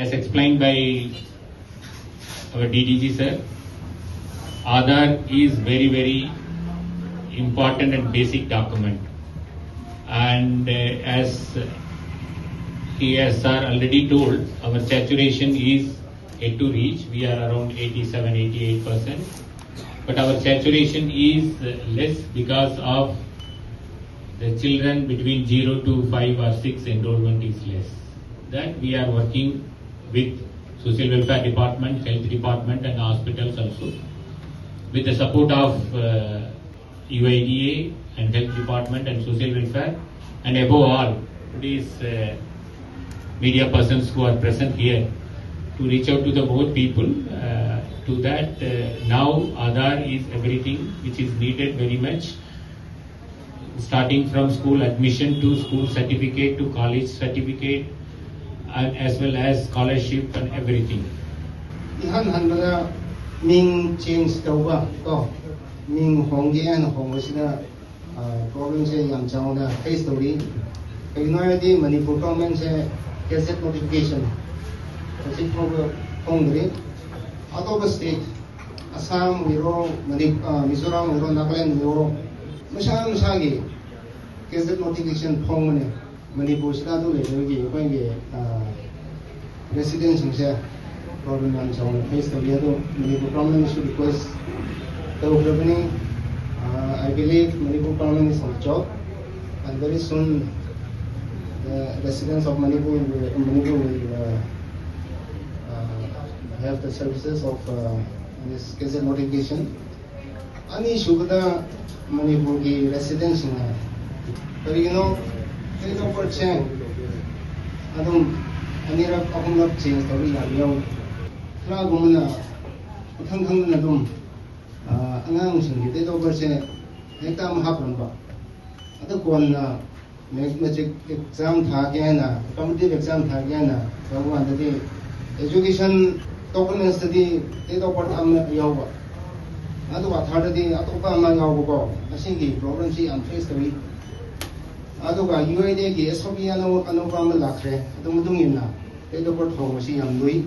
as explained by our DDG sir, Aadhaar is very, very important and basic document. And as he has sir already told, our saturation is yet to reach. We are around 87-88%. But our saturation is less because of the children between 0 to 5 or 6 enrollment is less. That we are working with Social Welfare Department, Health Department and hospitals also. With the support of UIDA and Health Department and Social Welfare, and above all, these media persons who are present here to reach out to the more people. To that, now Aadhaar is everything which is needed very much, starting from school admission to school certificate to college certificate, and as well as scholarship and everything. Ming change tauba ko ming hongge and hongosina problem se yam chauna face story kay di Manipur government se gazette notification kasi hongre out of the state Assam wiro Mizoram wiro Nagaland wiro masagi gazette notification phongmane Manipur sida do le gi ko nge residents se problem and so on. Face the Manipur government should request the opening. I believe Manipur government is on job, and very soon the residents of Manipur will have the services of this gazette notification. Ani shugada Manipur ki residents na, but you know, 30%. Adum anirap akong not change the real. Gumana thang na dum angang sing date of birth se ekam hapron ba ata kon na matric exam tha kya na competitive exam tha kya na bhagwan de education documents de date of birth am yaw ba adu ba third de atopa ma yaw ko asigi problem si am face to adu ga UID ki SOP ano pa ma lakhre adu mudung ina date of birth ho si am lui